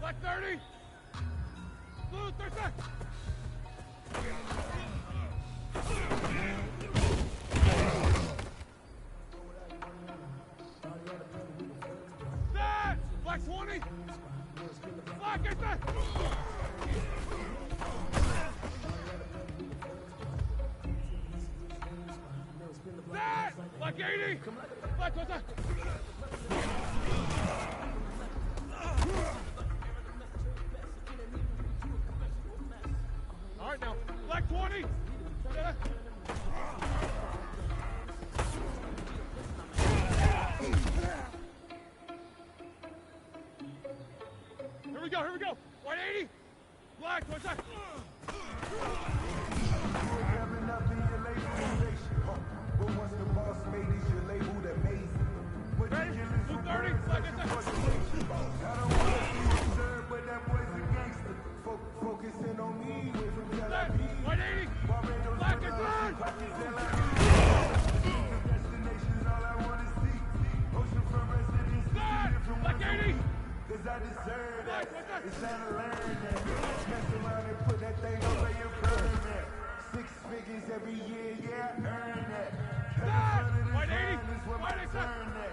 Black 30! Blue 30! That! Black 20! Black 8! That! Black 80! Black 20! All right now, Black 20! Yeah. Here we go! 180! Black 20! Coming up in your labelization. But once the boss made it, your label that made it. Ready? 230! Black 20! I don't want to be disturbed, but that boy's a gangster. Focusing on me, away from Tel Aviv. 180! Black 20! Destination's all I want to see. Ocean from residence, different Black 80! Cause I deserve that. It's time to learn that. Mess around and put that thing over your permit. 6 figures every year, yeah, I earn that. Every 180! is what I turn that.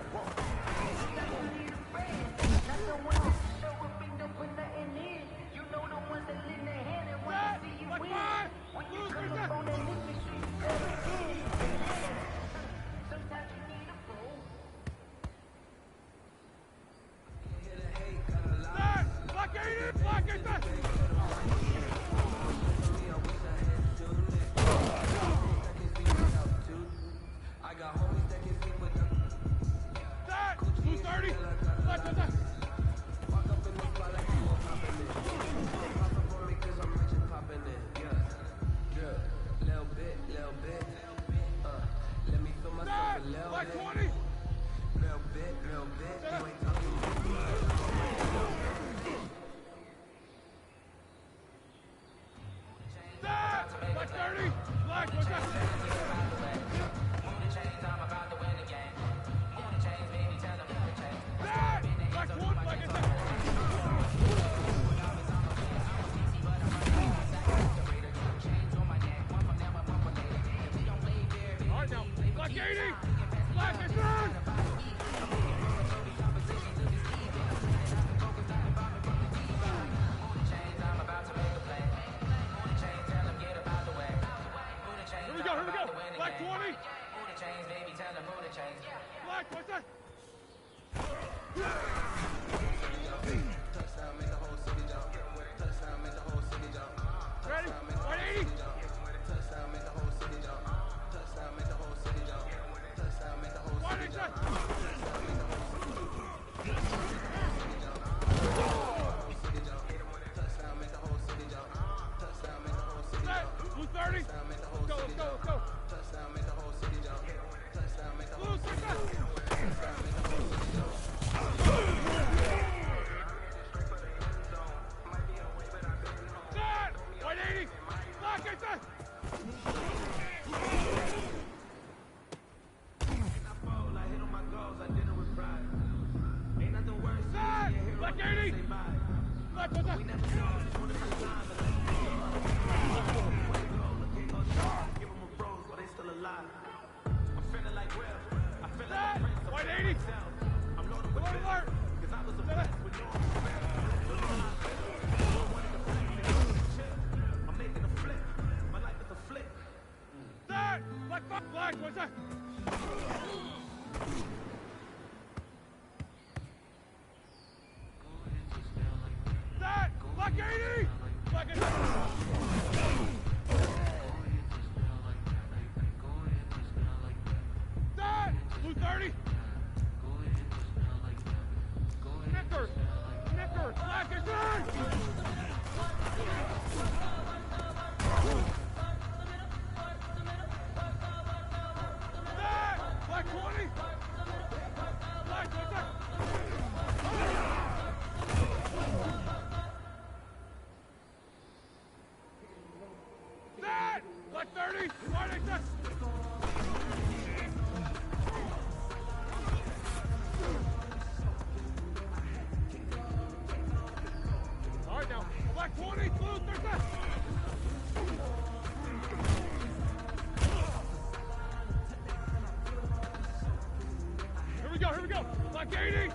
here we go. Black 80.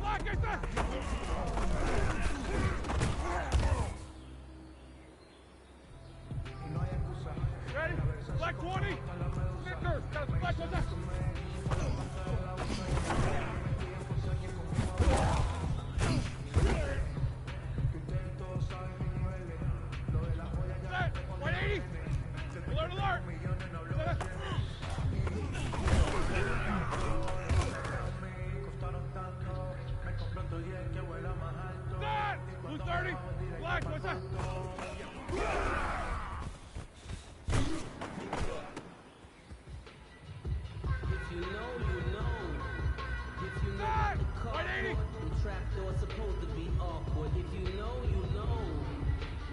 Black 80. Ready? Black 20. Victor, got a black one. Set. 180. Alert, alert. Set. Blue 30. Black, what's that?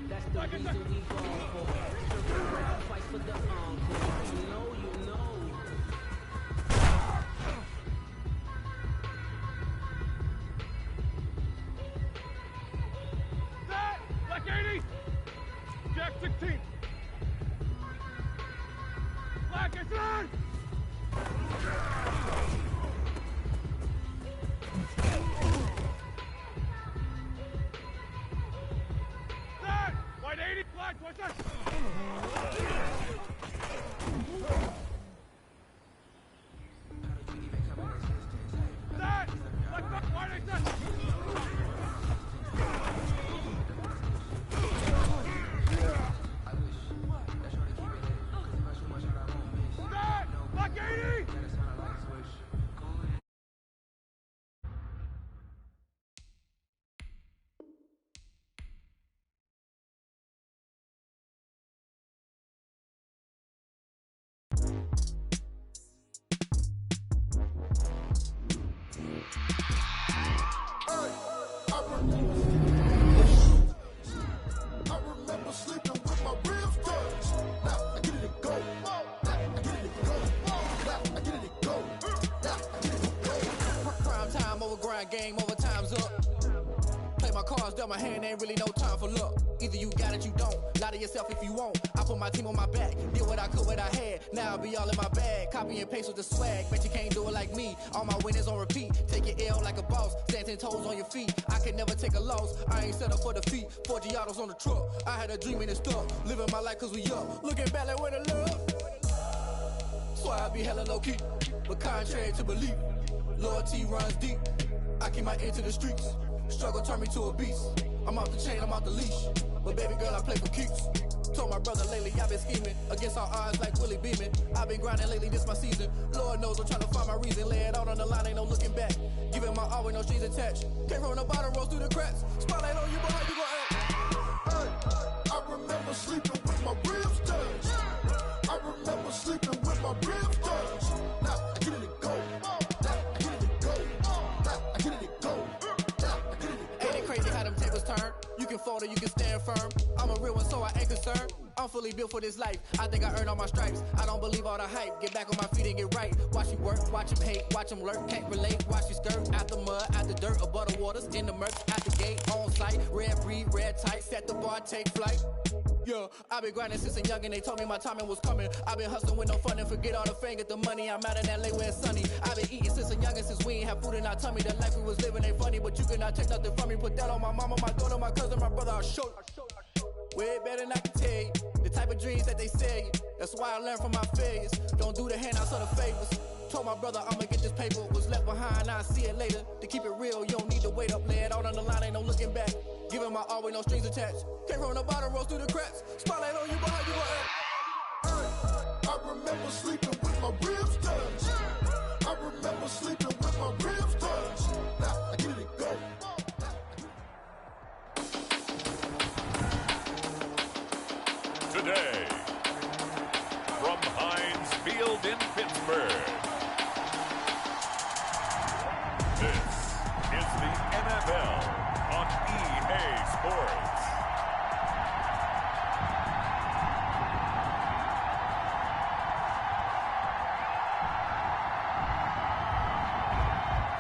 That's the reason we go for. Fight for the encore. You know. Set! Black 80! Jack 16! Black is on! Set! White 80! Black, what's that? Set! Black, white 80! Set! Black 80! I remember sleeping with my ribs touched. Now I get it to go. Now I get it to go. Now I get it to go. Now I get it to go. Prime time over grind game, over time's up. Play my cards, dealt my hand, ain't really no time for luck. Either you got it, you don't. Lie to yourself if you won't. I put my team on my back, did what I could, what I had. Now I'll be all in my bag. Copy and paste with the swag. Bet you can't do it like me. All my winners on repeat. Take your L like a boss. Stand 10 toes on your feet. I can never take a loss. I ain't set up for defeat. 4 Giottos on the truck. I had a dream and it stuck. Living my life cause we up. Looking back like where the love. Swear I be hella low key. But contrary to belief, loyalty runs deep. I keep my ear to the streets. Struggle turned me to a beast. I'm off the chain, I'm off the leash. But baby girl, I play for keeps. Told my brother lately, I've been scheming. Against all odds like Willie Beeman. I've been grinding lately, this my season. Lord knows I'm trying to find my reason. Lay it out on the line, ain't no looking back. Giving my all with no strings attached. Came from the bottom, rose through the cracks. Spotlight on you, boy, how you gon' act? Hey, I remember sleeping with my ribs touched. I remember sleeping with my ribs touched. Now I get it to go. Now I get it to go. Now I get it to go. Now I get it to go. Ain't it crazy how them tables turn? You can fold or you can stand firm. I'm a real one, so I ain't concerned. I'm fully built for this life. I think I earned all my stripes. I don't believe all the hype. Get back on my feet and get right. Watch you work, watch him hate, watch him lurk. Can't relate, watch you skirt. Out the mud, out the dirt, above the waters, in the murk, out the gate, on site. Red breed, red tight, set the bar, take flight. Yeah, I've been grinding since a young and they told me my timing was coming. I've been hustling with no fun and forget all the fame, get the money. I'm out in LA where it's sunny. I've been eating since a young and since we ain't have food in our tummy. The life we was living ain't funny, but you cannot take nothing from me. Put that on my mama, my daughter, my cousin, my brother, I'll show you. Way better than I can tell you. The type of dreams that they sell you. That's why I learned from my failures. Don't do the handouts or the favors. Told my brother I'ma get this paper. Was left behind, I'll see it later. To keep it real, you don't need to wait up. Lay it out on the line, ain't no looking back. Giving my all with no strings attached. Came from the bottom, rose through the cracks. Spotlight on you, boy, how you gon' act? I remember sleeping with my ribs touched. I remember sleeping with my ribs touched. Now I get it to go. Today, from Heinz Field in Pittsburgh, this is the NFL on EA Sports.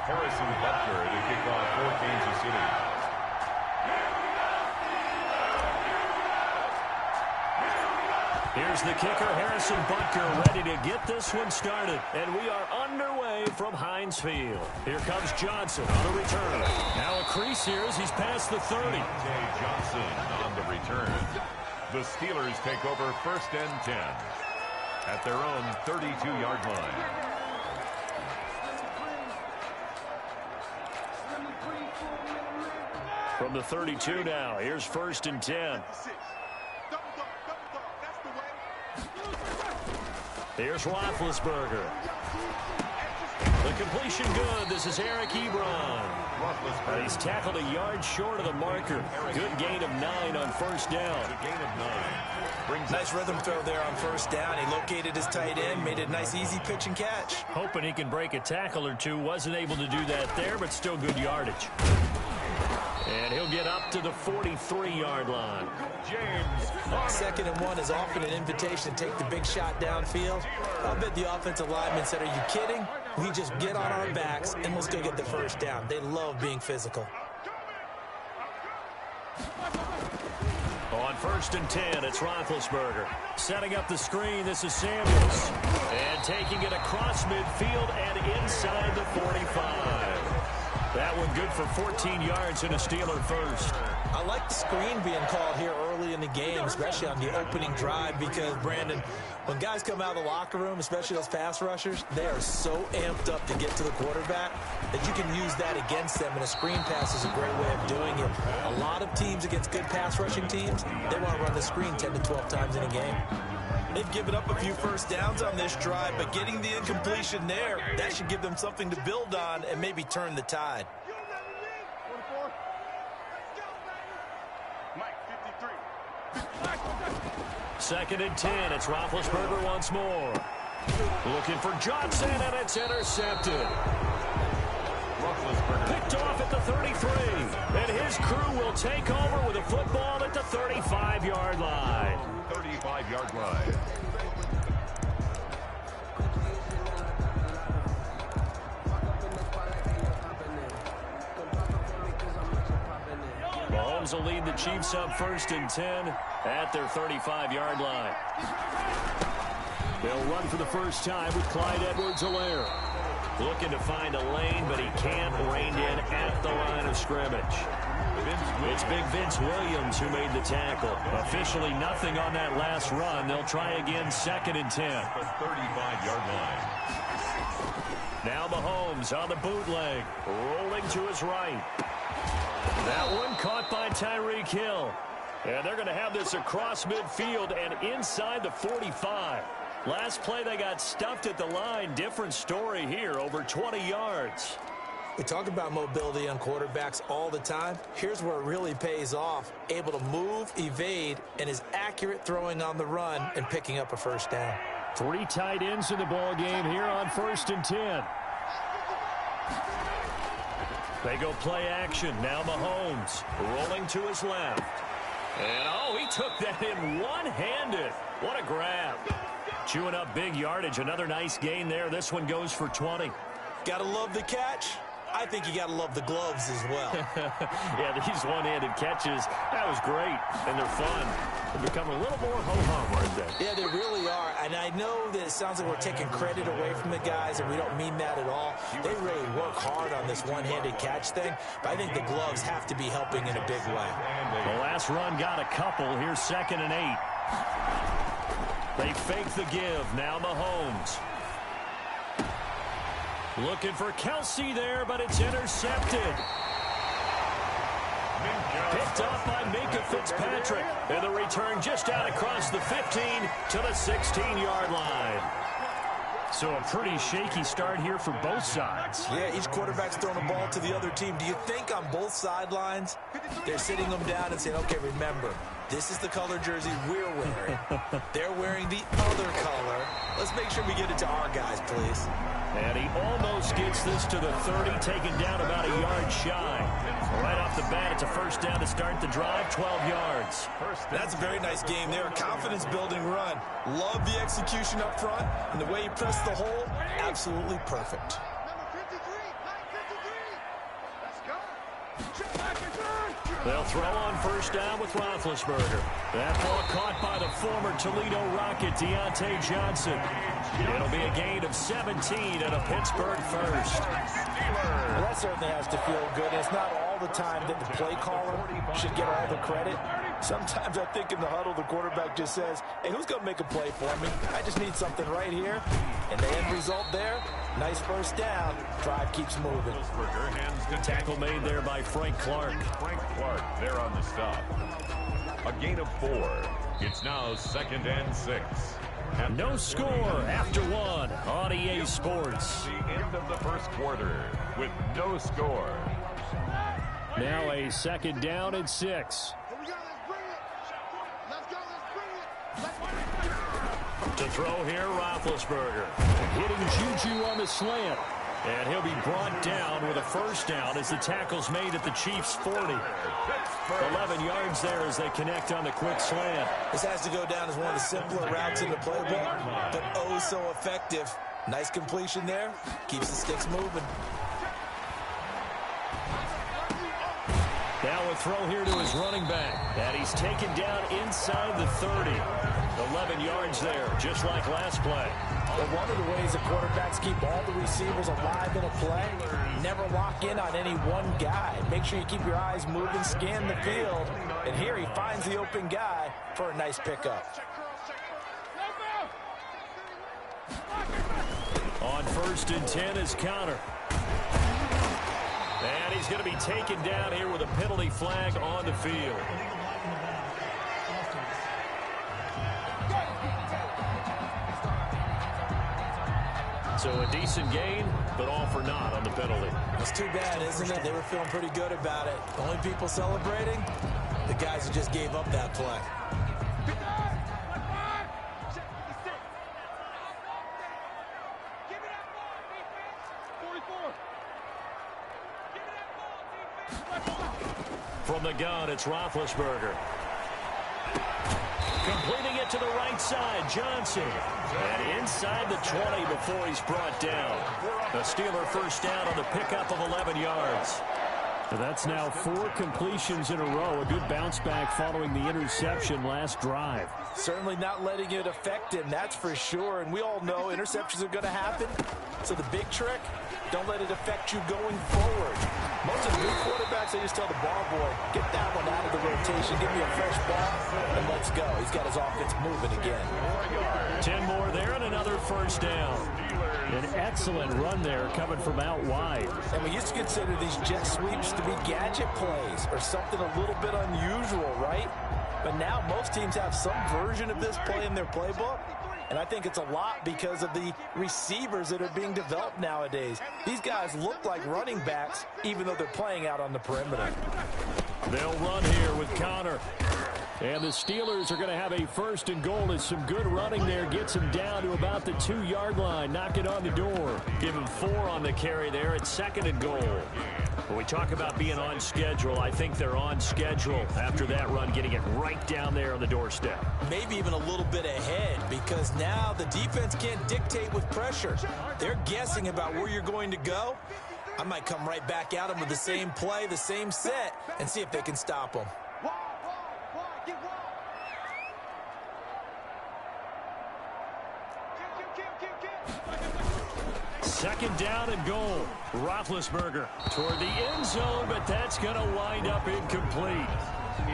Harrison Butker to kick off for Kansas City. Here's the kicker, Harrison Butker, ready to get this one started. And we are underway from Heinz Field. Here comes Johnson on the return. Now a crease here as he's past the 30. Johnson on the return. The Steelers take over 1st and 10 at their own 32-yard line. From the 32 now, here's 1st and 10. Here's Roethlisberger. The completion good. This is Eric Ebron. And he's tackled a yard short of the marker. Good gain of 9 on 1st down. A gain of 9. Nice rhythm throw there on 1st down. He located his tight end, made it a nice easy pitch and catch. Hoping he can break a tackle or two. Wasn't able to do that there, but still good yardage. And he'll get up to the 43-yard line. James. 2nd and 1 is often an invitation to take the big shot downfield. I bet the offensive lineman said, are you kidding? We just get on our backs and let's go get the 1st down. They love being physical. On 1st and 10, it's Roethlisberger. Setting up the screen, this is Samuels. And taking it across midfield and inside the 45. That one good for 14 yards and a Steeler first. I like the screen being called here early in the game, especially on the opening drive, because, Brandon, when guys come out of the locker room, especially those pass rushers, they are so amped up to get to the quarterback that you can use that against them, and a screen pass is a great way of doing it. A lot of teams against good pass rushing teams, they want to run the screen 10 to 12 times in a game. They've given up a few 1st downs on this drive, but getting the incompletion there, that should give them something to build on and maybe turn the tide. Second and 10, it's Roethlisberger once more. Looking for Johnson, and it's intercepted. Picked off at the 33, and his crew will take over with a football at the 35-yard line. 35-yard line. Mahomes will lead the Chiefs up 1st and 10 at their 35-yard line. They'll run for the first time with Clyde Edwards-Helaire. Looking to find a lane, but he can't. Reined in at the line of scrimmage. It's Big Vince Williams who made the tackle. Officially nothing on that last run. They'll try again 2nd and 10. The 35-yard line. Now Mahomes on the bootleg. Rolling to his right. That one caught by Tyreek Hill. And they're going to have this across midfield and inside the 45. Last play they got stuffed at the line. Different story here, over 20 yards. We talk about mobility on quarterbacks all the time. Here's where it really pays off. Able to move, evade, and is accurate throwing on the run and picking up a 1st down. 3 tight ends in the ball game here on 1st and 10. They go play action. Now Mahomes rolling to his left. And, oh, he took that in one-handed. What a grab. Chewing up big yardage. Another nice gain there. This one goes for 20. Gotta love the catch. I think you gotta love the gloves as well. Yeah, these one-handed catches, that was great. And they're fun. They're becoming a little more ho-hum, aren't they? Yeah, they really are. And I know that it sounds like we're taking credit away from the guys, and we don't mean that at all. They really work hard on this one-handed catch thing, but I think the gloves have to be helping in a big way. The last run got a couple. Here's 2nd and 8. They fake the give. Now Mahomes. Looking for Kelsey there, but it's intercepted. Picked up by Minka Fitzpatrick. And the return just out across the 15 to the 16-yard line. So a pretty shaky start here for both sides. Yeah, each quarterback's throwing the ball to the other team. Do you think on both sidelines they're sitting them down and saying, okay, remember, this is the color jersey we're wearing. They're wearing the other color. Let's make sure we get it to our guys, please. And he almost gets this to the 30, taken down about a yard shy. Right off the bat, it's a 1st down to start the drive, 12 yards. That's a very nice game there. Confidence-building run. Love the execution up front, and the way he pressed the hole, absolutely perfect. Number 53, 53. Let's go. Check back and turn. They'll throw on first down with Roethlisberger. That ball caught by the former Toledo Rocket, Deontay Johnson. It'll be a gain of 17 and a Pittsburgh first. Well, that certainly has to feel good. It's not all the time that the play caller should get all the credit. Sometimes I think in the huddle, the quarterback just says, hey, who's going to make a play for me? I just need something right here. And the end result there, nice first down. Drive keeps moving. Tackle made there by Frank Clark. Frank Clark there on the stop. A gain of 4. It's now 2nd and 6. No score after 1 on EA Sports. The end of the first quarter with no score. Now a 2nd down and 6. To throw here, Roethlisberger. Hitting Juju on the slant. And he'll be brought down with a first down as the tackle's made at the Chiefs' 40. 11 yards there as they connect on the quick slant. This has to go down as one of the simpler routes in the playbook, but oh so effective. Nice completion there. Keeps the sticks moving. Now a throw here to his running back. And he's taken down inside the 30. 11 yards there, just like last play. Well, one of the ways the quarterbacks keep all the receivers alive in a play, never lock in on any one guy. Make sure you keep your eyes moving, scan the field. And here he finds the open guy for a nice pickup. On 1st and 10 is Counter. And he's going to be taken down here with a penalty flag on the field. So a decent gain, but all for naught on the penalty. It's too bad, isn't it? They were feeling pretty good about it. The only people celebrating, the guys who just gave up that play. From the gun, it's Roethlisberger. Completing it to the right side, Johnson. And inside the 20 before he's brought down. The Steeler first down on the pickup of 11 yards. So that's now 4 completions in a row. A good bounce back following the interception last drive. Certainly not letting it affect him, that's for sure. And we all know interceptions are going to happen. So the big trick, don't let it affect you going forward. Most of the new quarterbacks, they just tell the ball boy, get that one out of the rotation, give me a fresh ball, and let's go. He's got his offense moving again. 10 more there and another first down. An excellent run there coming from out wide. And we used to consider these jet sweeps to be gadget plays or something a little bit unusual, right? But now most teams have some version of this play in their playbook. And I think it's a lot because of the receivers that are being developed nowadays. These guys look like running backs, even though they're playing out on the perimeter. They'll run here with Connor. And the Steelers are going to have a 1st and goal as some good running there gets him down to about the 2-yard line. Knock it on the door. Give him 4 on the carry there at 2nd and goal. When we talk about being on schedule, I think they're on schedule after that run, getting it right down there on the doorstep. Maybe even a little bit ahead because now the defense can't dictate with pressure. They're guessing about where you're going to go. I might come right back at them with the same play, the same set, and see if they can stop them. Second down and goal. Roethlisberger toward the end zone, but that's going to wind up incomplete.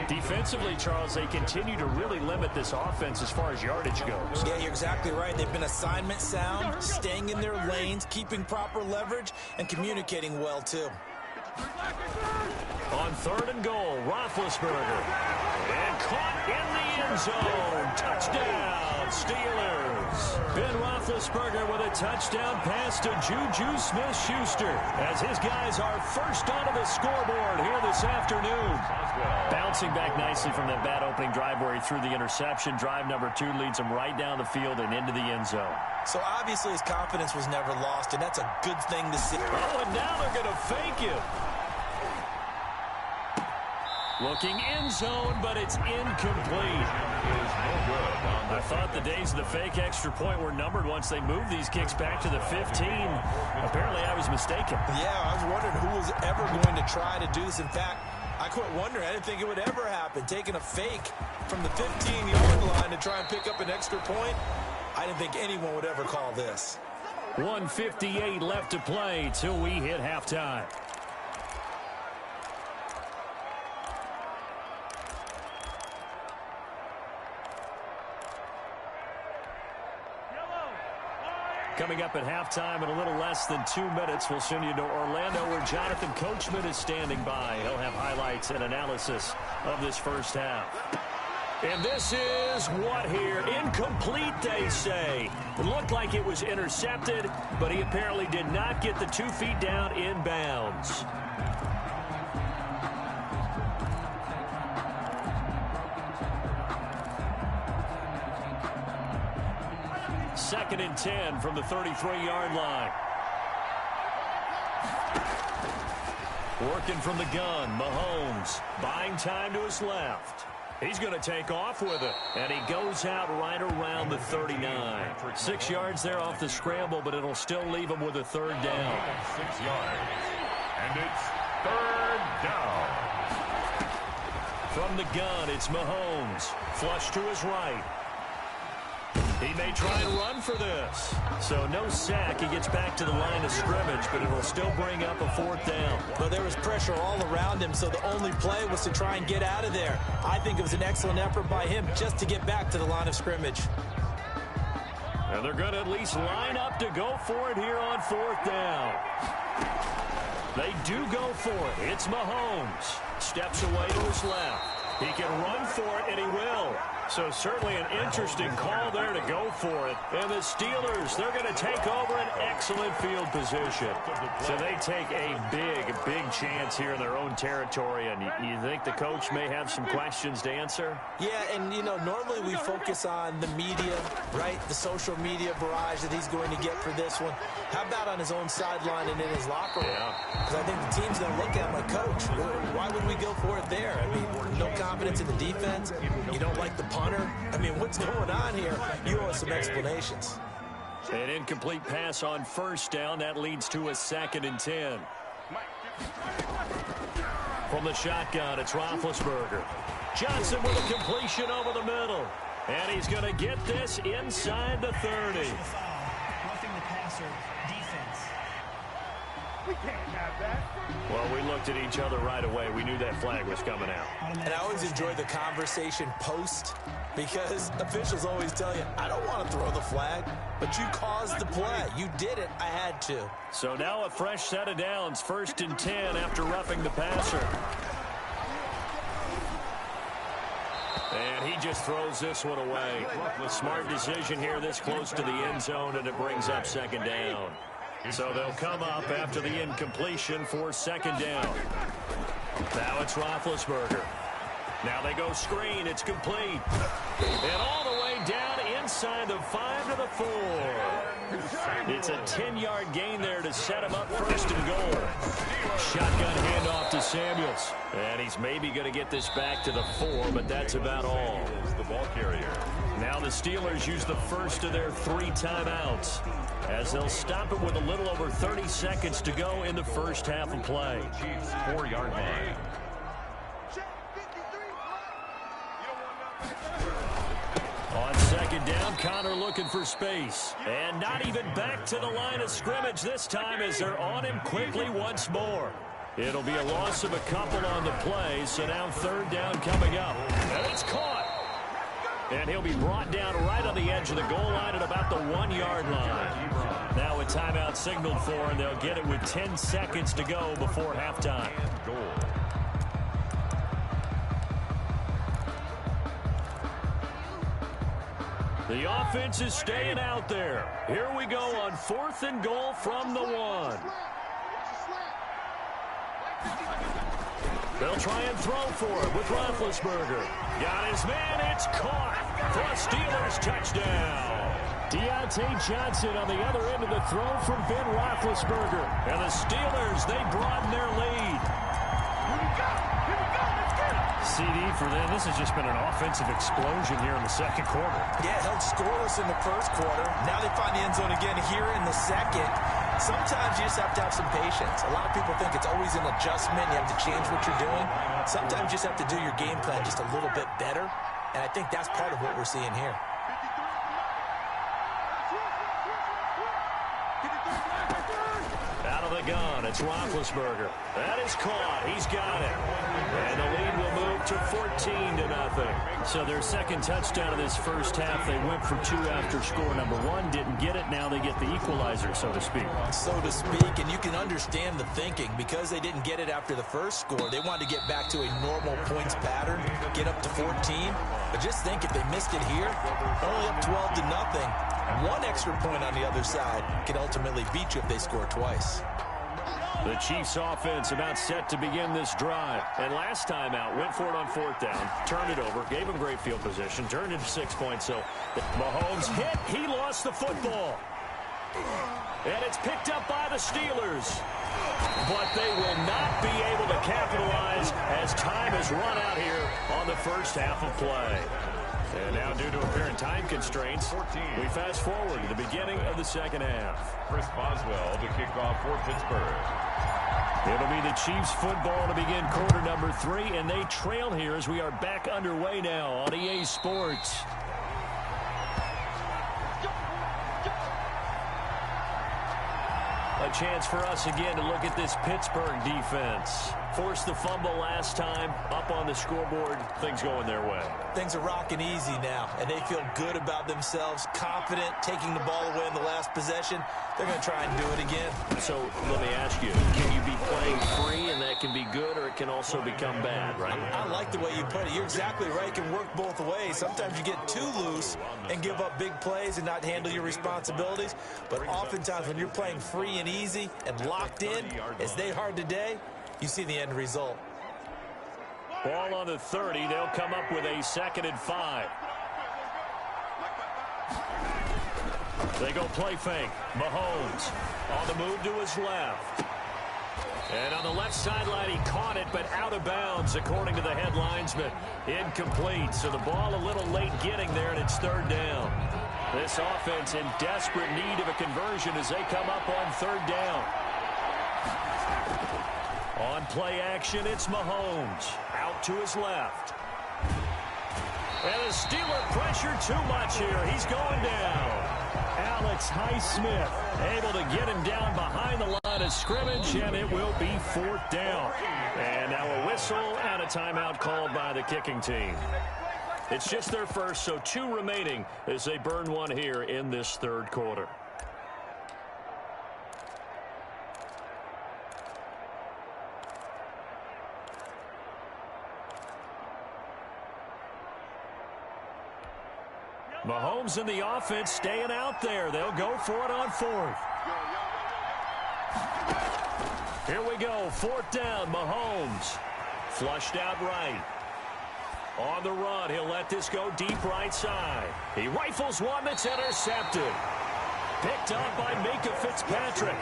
Defensively, Charles, they continue to really limit this offense as far as yardage goes. Yeah, you're exactly right. They've been assignment sound, staying in their lanes, keeping proper leverage, and communicating well, too. On 3rd and goal, Roethlisberger. And caught in the end zone. Touchdown, Steelers. Ben Roethlisberger with a touchdown pass to Juju Smith-Schuster as his guys are first onto the scoreboard here this afternoon. Bouncing back nicely from that bad opening drive where he threw the interception. Drive number 2 leads him right down the field and into the end zone. So obviously his confidence was never lost, and that's a good thing to see. Oh, and now they're going to fake him. Looking end zone, but it's incomplete. I thought the days of the fake extra point were numbered once they moved these kicks back to the 15. Apparently, I was mistaken. Yeah, I was wondering who was ever going to try to do this. In fact, I quit wondering. I didn't think it would ever happen. Taking a fake from the 15-yard line to try and pick up an extra point, I didn't think anyone would ever call this. 1:58 left to play till we hit halftime. Coming up at halftime in a little less than 2 minutes, we'll send you to Orlando where Jonathan Coachman is standing by. He'll have highlights and analysis of this first half. And this is what here? Incomplete, they say. It looked like it was intercepted, but he apparently did not get the 2 feet down in bounds. Second and 10 from the 33-yard line. Working from the gun, Mahomes buying time to his left. He's going to take off with it, and he goes out right around the 39. 6 yards there off the scramble, but it'll still leave him with a third down. 6 yards, and it's third down. From the gun, it's Mahomes. Flush to his right. He may try and run for this. So no sack. He gets back to the line of scrimmage, but it'll still bring up a fourth down. But there was pressure all around him, so the only play was to try and get out of there. I think it was an excellent effort by him just to get back to the line of scrimmage. And they're going to at least line up to go for it here on fourth down. They do go for it. It's Mahomes. Steps away to his left. He can run for it, and he will. So certainly an interesting call there to go for it. And the Steelers, they're going to take over an excellent field position. So they take a big chance here in their own territory. And you think the coach may have some questions to answer? Yeah, and, you know, normally we focus on the media, right? The social media barrage that he's going to get for this one. How about on his own sideline and in his locker room? Because I think the team's going to look at him like, Coach, why would we go for it there? I mean, no confidence in the defense. You don't like the punter. I mean, what's going on here? You owe us some explanations. An incomplete pass on first down. That leads to a 2nd and 10. From the shotgun, it's Roethlisberger. Johnson with a completion over the middle. And he's going to get this inside the 30. Roughing the passer defense. We can't have that. Well, we looked at each other right away. We knew that flag was coming out. And I always enjoy the conversation post because officials always tell you, I don't want to throw the flag, but you caused the play. You did it. I had to. So now a fresh set of downs, 1st and 10 after roughing the passer. And he just throws this one away. Smart decision here this close to the end zone, and it brings up 2nd down. So they'll come up after the incompletion for 2nd down. Now it's Roethlisberger. Now they go screen. It's complete. And all the way down inside the 5 to the 4. It's a 10-yard gain there to set him up 1st and goal. Shotgun handoff to Samuels. And he's maybe going to get this back to the 4, but that's about all. The ball carrier. Now the Steelers use the first of their 3 timeouts as they'll stop it with a little over 30 seconds to go in the first half of play. Chiefs 4-yard line. On 2nd down, Connor looking for space. And not even back to the line of scrimmage this time as they're on him quickly once more. It'll be a loss of a couple on the play, so now 3rd down coming up. And it's caught. And he'll be brought down right on the edge of the goal line at about the 1-yard line. Now a timeout signaled for, and they'll get it with 10 seconds to go before halftime. The offense is staying out there. Here we go on 4th and goal from the 1. They'll try and throw for it with Roethlisberger. Got his man. It's caught for a Steelers touchdown. Deontay Johnson on the other end of the throw from Ben Roethlisberger. And the Steelers, they broaden their lead. CD for them. This has just been an offensive explosion here in the 2nd quarter. Yeah, held scoreless in the 1st quarter. Now they find the end zone again here in the 2nd. Sometimes you just have to have some patience. A lot of people think it's always an adjustment. You have to change what you're doing. Sometimes you just have to do your game plan just a little bit better. And I think that's part of what we're seeing here. Out of the gun, it's Roethlisberger. That is caught. He's got it. And the lead will move to 14-0. So their second touchdown of this first half, they went for 2 after score number 1. Didn't get it. Now they get the equalizer, so to speak. So to speak, and you can understand the thinking. Because they didn't get it after the first score, they wanted to get back to a normal points pattern, get up to 14. But just think, if they missed it here, only up 12-0. One extra point on the other side can ultimately beat you if they score twice. The Chiefs offense about set to begin this drive. And last time out, went for it on 4th down, turned it over, gave him great field position, turned it to 6 points. So Mahomes hit, he lost the football. And it's picked up by the Steelers. But they will not be able to capitalize as time has run out here on the first half of play. And now, due to apparent time constraints, we fast forward to the beginning of the second half. Chris Boswell to kick off for Pittsburgh. It'll be the Chiefs football to begin quarter number 3, and they trail here as we are back underway now on EA Sports. A chance for us again to look at this Pittsburgh defense. Forced the fumble last time, up on the scoreboard, things going their way. Things are rocking easy now, and they feel good about themselves, confident, taking the ball away in the last possession. They're going to try and do it again. So let me ask you, can you be playing free and that can be good, or it can also become bad, right? I like the way you put it. You're exactly right. It can work both ways. Sometimes you get too loose and give up big plays and not handle your responsibilities. But oftentimes when you're playing free and easy and locked in, as they are today, you see the end result. Ball on the 30. They'll come up with a 2nd and 5. They go play fake. Mahomes on the move to his left. And on the left sideline, he caught it, but out of bounds, according to the head linesman. Incomplete. So the ball a little late getting there, and it's 3rd down. This offense in desperate need of a conversion as they come up on 3rd down. On play action, it's Mahomes. Out to his left. And the Steeler pressure too much here. He's going down. Alex Highsmith able to get him down behind the line of scrimmage, and it will be 4th down. And now a whistle and a timeout called by the kicking team. It's just their first, so 2 remaining as they burn one here in this 3rd quarter. Mahomes and the offense staying out there. They'll go for it on 4th. Here we go. 4th down. Mahomes flushed out right. On the run, he'll let this go deep right side. He rifles one that's intercepted. Picked up by Minka Fitzpatrick.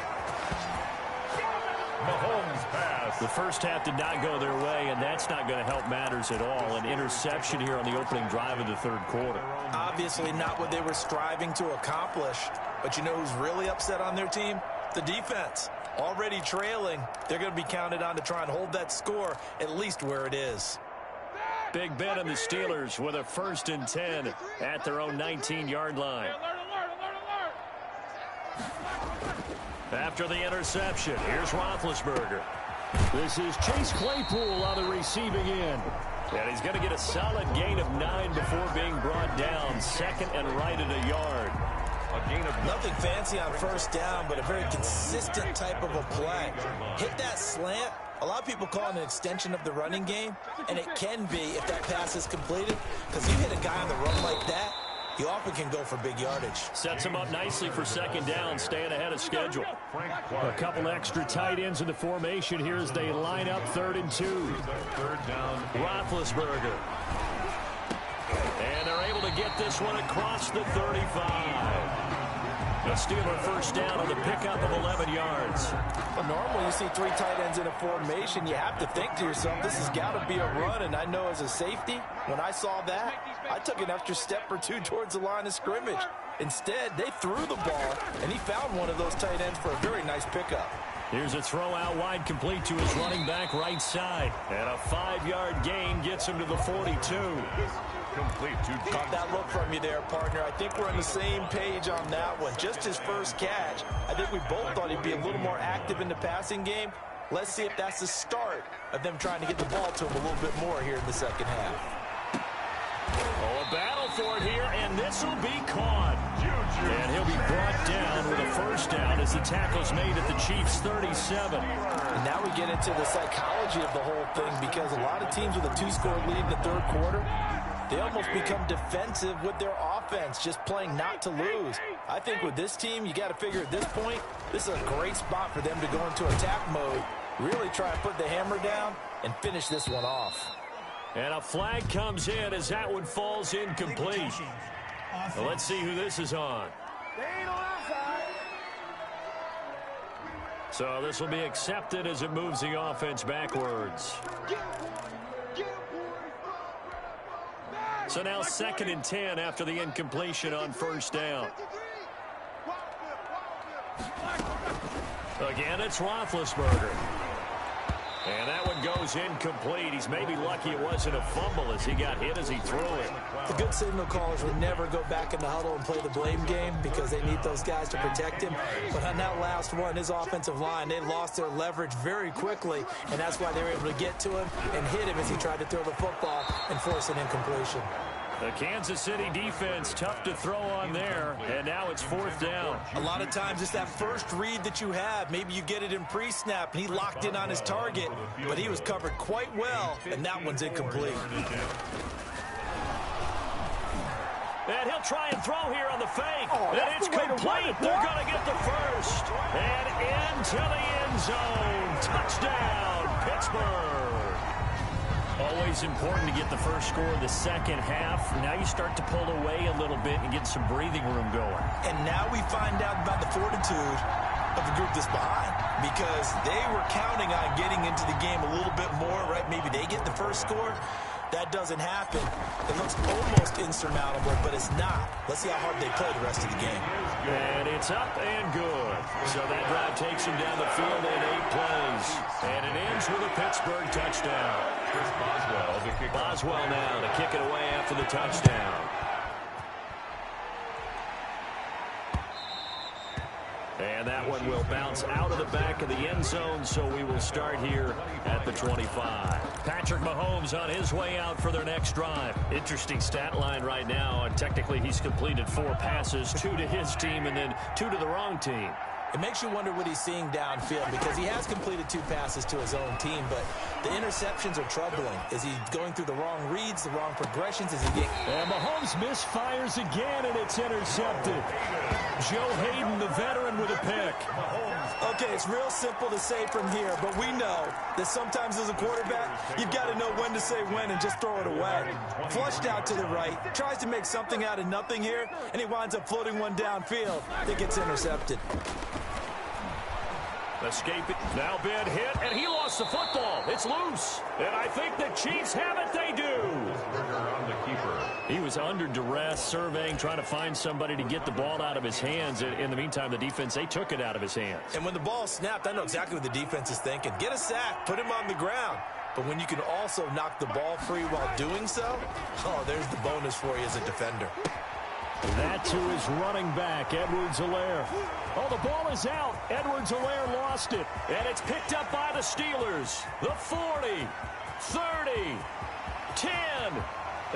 Mahomes pass. The first half did not go their way, and that's not going to help matters at all. An interception here on the opening drive of the 3rd quarter. Obviously not what they were striving to accomplish. But you know who's really upset on their team? The defense. Already trailing. They're going to be counted on to try and hold that score at least where it is. Big Ben and the Steelers with a 1st and 10 at their own 19-yard line. After the interception, here's Roethlisberger. This is Chase Claypool on the receiving end. And he's going to get a solid gain of 9 before being brought down. 2nd and right at a yard. A gain of nothing fancy on 1st down, but a very consistent type of a play. Hit that slant. A lot of people call it an extension of the running game, and it can be if that pass is completed, because you hit a guy on the run like that, you often can go for big yardage. Sets him up nicely for 2nd down, staying ahead of schedule. A couple extra tight ends in the formation here as they line up 3rd and 2. 3rd down. Roethlisberger. And they're able to get this one across the 35. The Steeler 1st down on the pickup of 11 yards. Well, normally you see 3 tight ends in a formation, you have to think to yourself, this has got to be a run. And I know as a safety, when I saw that, I took an extra step or 2 towards the line of scrimmage. Instead, they threw the ball, and he found one of those tight ends for a very nice pickup. Here's a throw out wide, complete to his running back right side. And a 5-yard gain gets him to the 42. Complete to Got that look from you there, partner. I think we're on the same page on that one. Just his first catch. I think we both thought he'd be a little more active in the passing game. Let's see if that's the start of them trying to get the ball to him a little bit more here in the second half. Oh, a battle for it here, and this will be caught. And he'll be brought down with a first down as the tackle's made at the Chiefs' 37. And now we get into the psychology of the whole thing, because a lot of teams with a 2-score lead in the third quarter, they almost become defensive with their offense, just playing not to lose. I think with this team, you got to figure at this point, this is a great spot for them to go into attack mode, really try and put the hammer down and finish this one off. And a flag comes in as that one falls incomplete. Well, let's see who this is on. So this will be accepted as it moves the offense backwards. So now 2nd and 10 after the incompletion on first down. Again, it's Roethlisberger. And that one goes incomplete. He's maybe lucky it wasn't a fumble as he got hit as he threw it. The good signal callers would never go back in the huddle and play the blame game because they need those guys to protect him. But on that last one, his offensive line, they lost their leverage very quickly, and that's why they were able to get to him and hit him as he tried to throw the football and force an incompletion. The Kansas City defense, tough to throw on there, and now it's 4th down. A lot of times it's that first read that you have. Maybe you get it in pre-snap, and he locked in on his target, but he was covered quite well, and that one's incomplete. And he'll try and throw here on the fake. And it's complete. They're going to get the first. And into the end zone. Touchdown, Pittsburgh. Always important to get the first score of the second half. Now you start to pull away a little bit and get some breathing room going. And now we find out about the fortitude of the group that's behind, because they were counting on getting into the game a little bit more, right? Maybe they get the first score. That doesn't happen. It looks almost insurmountable, but it's not. Let's see how hard they play the rest of the game. And it's up and good. So that drive takes him down the field in 8 plays. And it ends with a Pittsburgh touchdown. Boswell now to kick it away after the touchdown. And that one will bounce out of the back of the end zone, so we will start here at the 25. Patrick Mahomes on his way out for their next drive. Interesting stat line right now. And technically, he's completed 4 passes, 2 to his team and then 2 to the wrong team. It makes you wonder what he's seeing downfield, because he has completed 2 passes to his own team, but the interceptions are troubling. Is he going through the wrong reads, the wrong progressions? Is he getting... And Mahomes misfires again, and it's intercepted. Joe Hayden, the veteran, with a pick. Okay, it's real simple to say from here, but we know that sometimes as a quarterback, you've got to know when to say when and just throw it away. Flushed out to the right, tries to make something out of nothing here, and he winds up floating one downfield that gets intercepted. Escape it. Now Ben hit, and he lost the football. It's loose. And I think the Chiefs have it. They do. He was under duress, surveying, trying to find somebody to get the ball out of his hands. In the meantime, the defense, they took it out of his hands. And when the ball snapped, I know exactly what the defense is thinking. Get a sack, put him on the ground. But when you can also knock the ball free while doing so, oh, there's the bonus for you as a defender. That to his running back, Edwards-Helaire. Oh, the ball is out. Edwards-Helaire lost it. And it's picked up by the Steelers. The 40, 30, 10.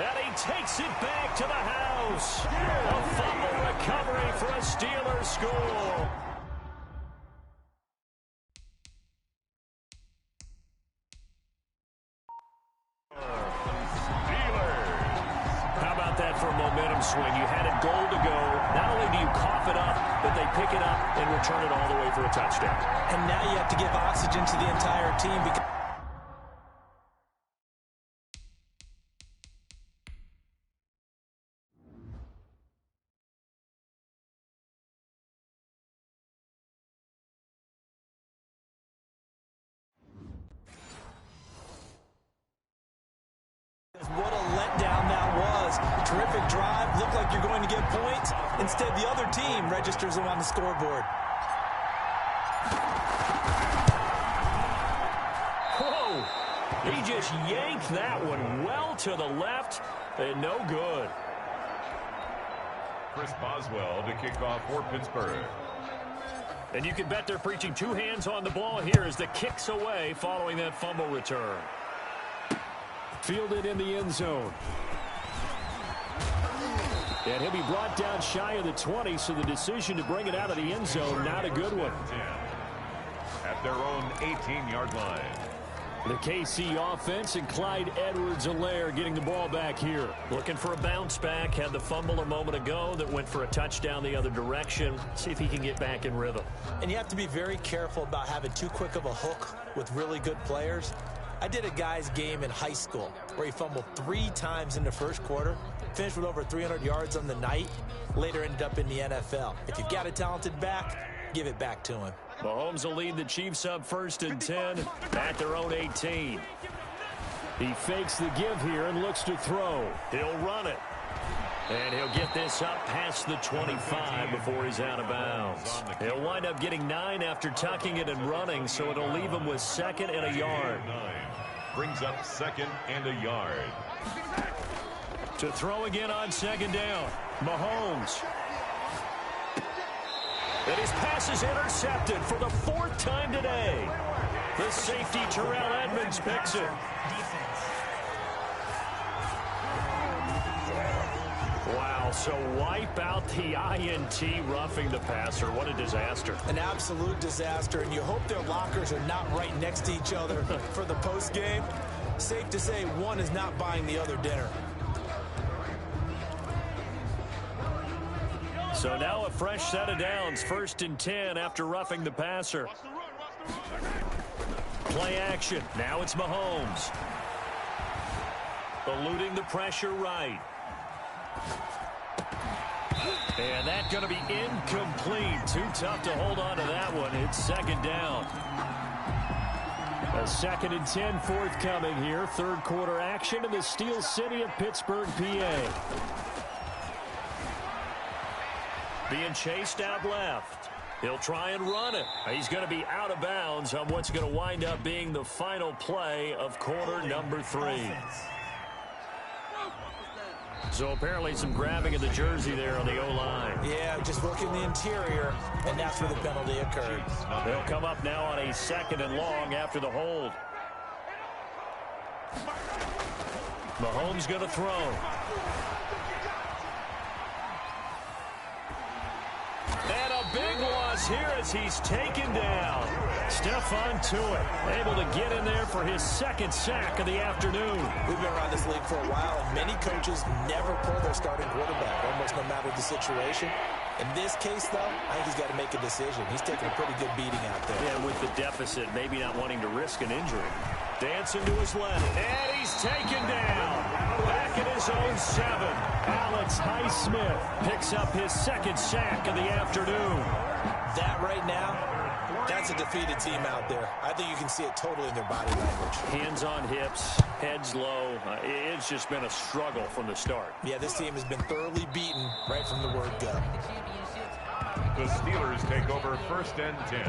And he takes it back to the house. A fumble recovery for a Steelers score. For a momentum swing. You had a goal to go. Not only do you cough it up, but they pick it up and return it all the way for a touchdown. And now you have to give oxygen to the entire team because what a letdown that was. Terrific drive. Looked like you're going to get points. Instead, the other team registers them on the scoreboard. Whoa! He just yanked that one well to the left, and no good. Chris Boswell to kick off for Pittsburgh. And you can bet they're preaching two hands on the ball here as the kick's away following that fumble return. Fielded in the end zone. And he'll be brought down shy of the 20, so the decision to bring it out of the end zone, not a good one. At their own 18-yard line. The KC offense and Clyde Edwards-Helaire getting the ball back here. Looking for a bounce back. Had the fumble a moment ago that went for a touchdown the other direction. See if he can get back in rhythm. And you have to be very careful about having too quick of a hook with really good players. I did a guy's game in high school where he fumbled 3 times in the first quarter, finished with over 300 yards on the night, later ended up in the NFL. If you've got a talented back, give it back to him. Mahomes will lead the Chiefs up 1st and 10 at their own 18. He fakes the give here and looks to throw. He'll run it. And he'll get this up past the 25 before he's out of bounds. He'll wind up getting 9 after tucking it and running, so it'll leave him with 2nd and a yard. Brings up 2nd and a yard. To throw again on 2nd down. Mahomes. And his pass is intercepted for the 4th time today. The safety, Terrell Edmonds, picks it. Wow, so wipe out the INT roughing the passer. What a disaster. An absolute disaster, and you hope their lockers are not right next to each other for the postgame. Safe to say one is not buying the other dinner. So now a fresh set of downs, 1st and 10 after roughing the passer. Play action. Now it's Mahomes. Eluding the pressure right. And that's going to be incomplete. Too tough to hold on to that one. It's 2nd down. A 2nd and 10 forthcoming here. 3rd quarter action in the Steel City of Pittsburgh, PA. Being chased out left. He'll try and run it. He's going to be out of bounds on what's going to wind up being the final play of quarter number 3. So apparently some grabbing of the jersey there on the O-line. Yeah, just working the interior, and that's where the penalty occurred. They'll come up now on a 2nd and long after the hold. Mahomes going to throw. And a big loss here as he's taken down. Stephon Tuitt able to get in there for his 2nd sack of the afternoon. We've been around this league for a while, and many coaches never pull their starting quarterback, almost no matter the situation. In this case, though, I think he's got to make a decision. He's taking a pretty good beating out there. Yeah, with the deficit, maybe not wanting to risk an injury. Dancing to his left, and he's taken down. Back at his own 7. Alex Highsmith picks up his 2nd sack of the afternoon. That right now, that's a defeated team out there. I think you can see it totally in their body language. Hands on hips, heads low. It's just been a struggle from the start. Yeah, this team has been thoroughly beaten right from the word go. The Steelers take over 1st and 10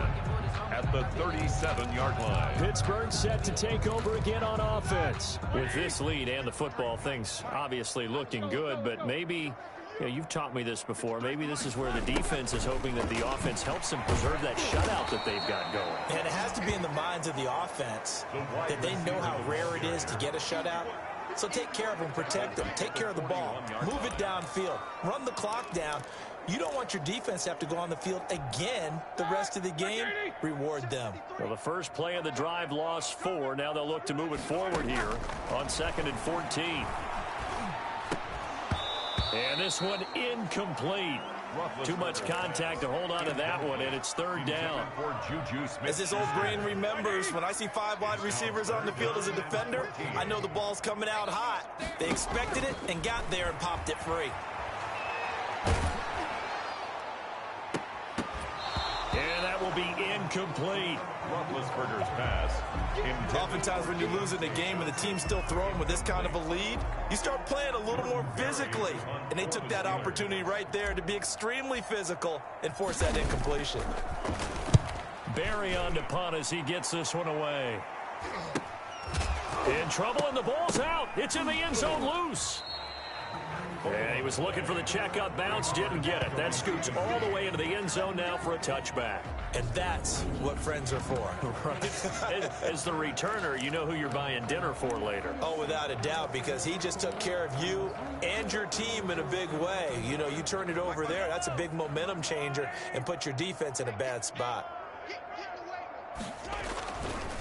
at the 37-yard line. Pittsburgh set to take over again on offense. With this lead and the football, things obviously looking good, but maybe, you've taught me this before, maybe this is where the defense is hoping that the offense helps them preserve that shutout that they've got going. And it has to be in the minds of the offense that they know how rare it is to get a shutout. So take care of them, protect them, take care of the ball, move it downfield, run the clock down. You don't want your defense to have to go on the field again the rest of the game. Reward them. Well, the first play of the drive lost 4. Now they'll look to move it forward here on 2nd and 14. And this one incomplete. Too much contact to hold on to that one, and it's 3rd down. As this old brain remembers, when I see 5 wide receivers on the field as a defender, I know the ball's coming out hot. They expected it and got there and popped it free. And that will be incomplete. Roethlisberger's pass. Oftentimes when you're losing a game and the team's still throwing with this kind of a lead, you start playing a little more physically. And they took that opportunity right there to be extremely physical and force that incompletion. Barry on to punt as he gets this one away. In trouble, and the ball's out. It's in the end zone loose. And he was looking for the checkup bounce, didn't get it. That scoots all the way into the end zone now for a touchback. And that's what friends are for. Right. As the returner, you know who you're buying dinner for later. Oh, without a doubt, because he just took care of you and your team in a big way. You know, you turn it over there, that's a big momentum changer, and put your defense in a bad spot.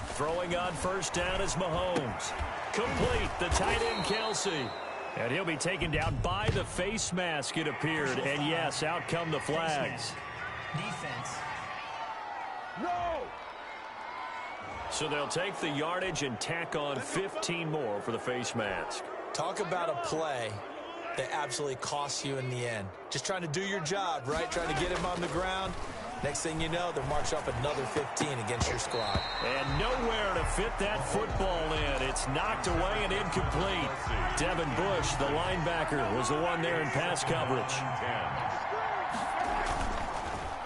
Throwing on first down is Mahomes. Complete, the tight end Kelsey. And he'll be taken down by the face mask, it appeared. And yes, out come the flags. Defense. No! So they'll take the yardage and tack on 15 more for the face mask. Talk about a play that absolutely costs you in the end. Just trying to do your job, right? Trying to get him on the ground. Next thing you know, they'll march off another 15 against your squad. And nowhere to fit that football in. It's knocked away and incomplete. Devin Bush, the linebacker, was the one there in pass coverage.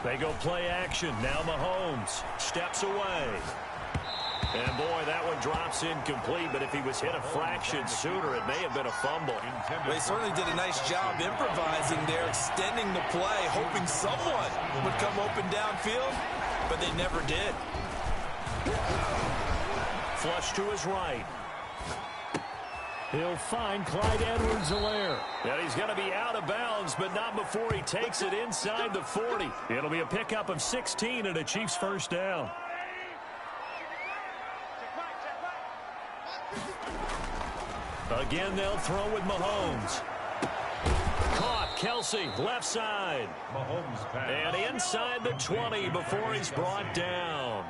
They go play action. Now Mahomes steps away. And boy, that one drops incomplete, but if he was hit a fraction sooner, it may have been a fumble. Well, they certainly did a nice job improvising there, extending the play, hoping someone would come open downfield, but they never did. Flush to his right. He'll find Clyde Edwards-Helaire. And he's going to be out of bounds, but not before he takes it inside the 40. It'll be a pickup of 16 and a Chiefs first down. Again, they'll throw with Mahomes. Caught, Kelsey, left side. Mahomes pass. And inside the 20 before he's brought down.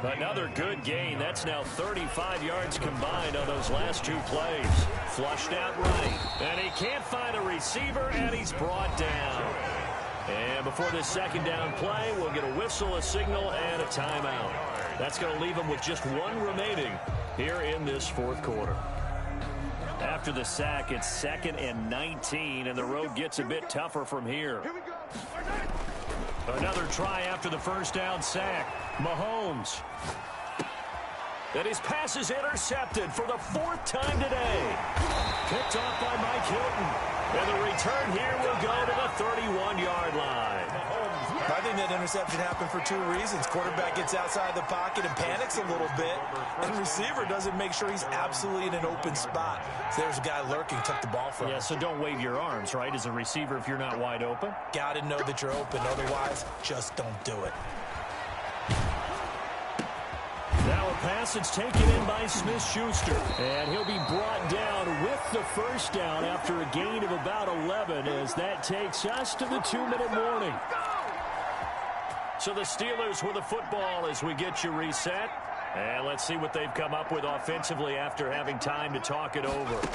Another good gain. That's now 35 yards combined on those last two plays. Flushed out right. And he can't find a receiver, and he's brought down. And before this second down play, we'll get a whistle, a signal, and a timeout. That's going to leave him with just one remaining here in this fourth quarter. After the sack, it's 2nd and 19, and the road gets a bit tougher from here. Another try after the first down sack. Mahomes. And his pass is intercepted for the 4th time today. Picked off by Mike Hilton. And the return here will go to the 31-yard line. I think that interception happened for two reasons. Quarterback gets outside the pocket and panics a little bit, and the receiver doesn't make sure he's absolutely in an open spot. So there's a guy lurking, took the ball from him. Yeah, so don't wave your arms, right, as a receiver if you're not wide open. Got to know that you're open. Otherwise, just don't do it. Now a pass that's taken in by Smith-Schuster. And he'll be brought down with the first down after a gain of about 11 as that takes us to the 2-minute warning. So the Steelers with the football as we get you reset. And let's see what they've come up with offensively after having time to talk it over.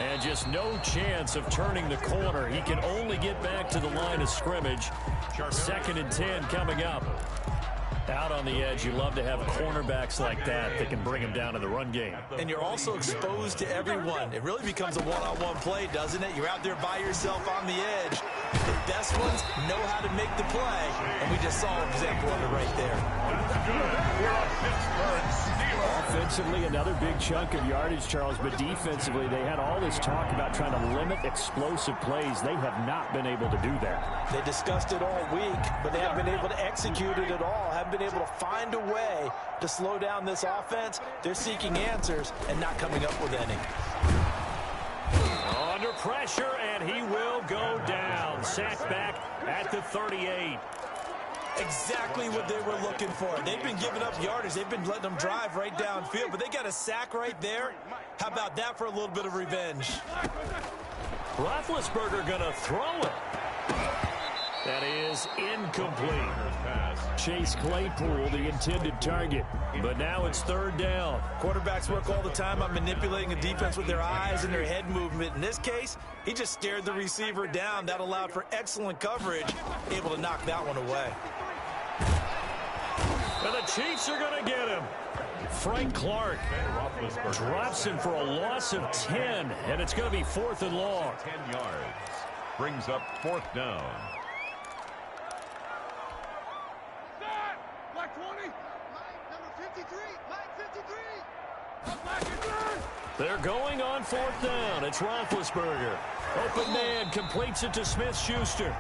And just no chance of turning the corner. He can only get back to the line of scrimmage. 2nd and 10 coming up. Out on the edge, you love to have cornerbacks like that that can bring him down in the run game. And you're also exposed to everyone. It really becomes a one-on-one play, doesn't it? You're out there by yourself on the edge. The best ones know how to make the play, and we just saw an example of it right there. Offensively, another big chunk of yardage, Charles, but defensively, they had all this talk about trying to limit explosive plays. They have not been able to do that. They discussed it all week, but they haven't been able to execute it at all, haven't been able to find a way to slow down this offense. They're seeking answers and not coming up with any. Under pressure, and he will go down. Sacked back at the 38. Exactly what they were looking for. They've been giving up yardage. They've been letting them drive right downfield, but they got a sack right there. How about that for a little bit of revenge? Roethlisberger going to throw it. That is incomplete. Chase Claypool, the intended target. But now it's third down. Quarterbacks work all the time on manipulating the defense with their eyes and their head movement. In this case, he just stared the receiver down. That allowed for excellent coverage, able to knock that one away. And the Chiefs are going to get him. Frank Clark drops him for a loss of 10, and it's going to be 4th and long. 10 yards. Brings up 4th down. Black 20. Number 53. Black 53. They're going on 4th down. It's Roethlisberger. Open man completes it to Smith-Schuster.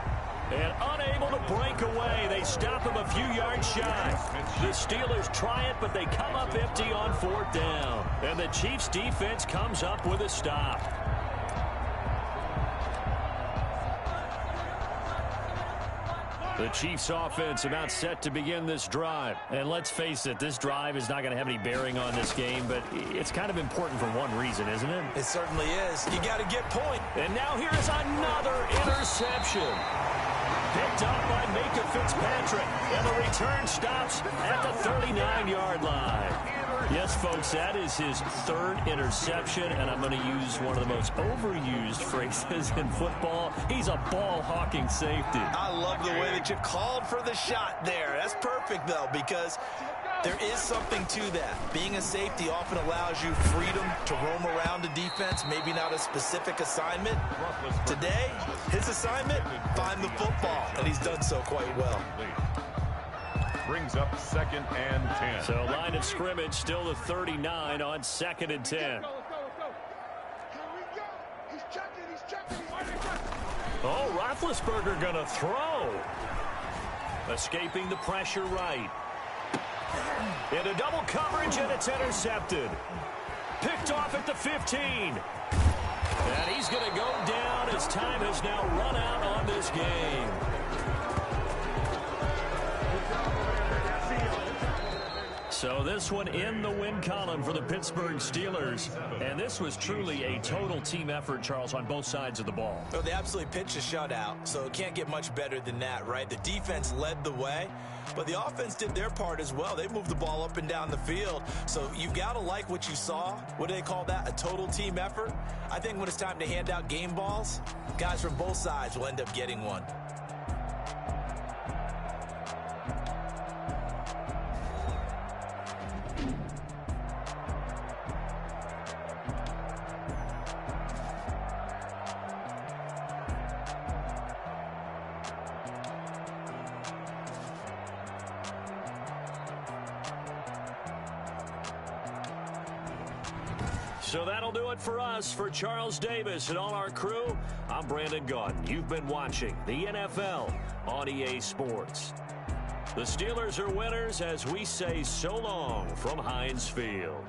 And unable to break away. They stop him a few yards shy. The Steelers try it, but they come up empty on 4th down. And the Chiefs defense comes up with a stop. The Chiefs offense about set to begin this drive. And let's face it, this drive is not going to have any bearing on this game, but it's kind of important for one reason, isn't it? It certainly is. You got to get point. And now here is another interception. Picked up by Micah Fitzpatrick. And the return stops at the 39-yard line. Yes, folks, that is his 3rd interception, and I'm going to use one of the most overused phrases in football. He's a ball-hawking safety. I love the way that you called for the shot there. That's perfect, though, because there is something to that. Being a safety often allows you freedom to roam around the defense, maybe not a specific assignment. Today, his assignment, find the football, and he's done so quite well. Brings up 2nd and 10. So line of scrimmage still the 39 on 2nd and 10. Here we go. He's checking. Oh, Roethlisberger going to throw. Escaping the pressure right. Into double coverage, and it's intercepted. Picked off at the 15. And he's going to go down as time has now run out on this game. So this one in the win column for the Pittsburgh Steelers. And this was truly a total team effort, Charles, on both sides of the ball. Well, they absolutely pitched a shutout, so it can't get much better than that, right? The defense led the way, but the offense did their part as well. They moved the ball up and down the field. So you've got to like what you saw. What do they call that? A total team effort? I think when it's time to hand out game balls, guys from both sides will end up getting one. So that'll do it for us. For Charles Davis and all our crew, I'm Brandon Gaudin. You've been watching the NFL on EA Sports. The Steelers are winners as we say so long from Heinz Field.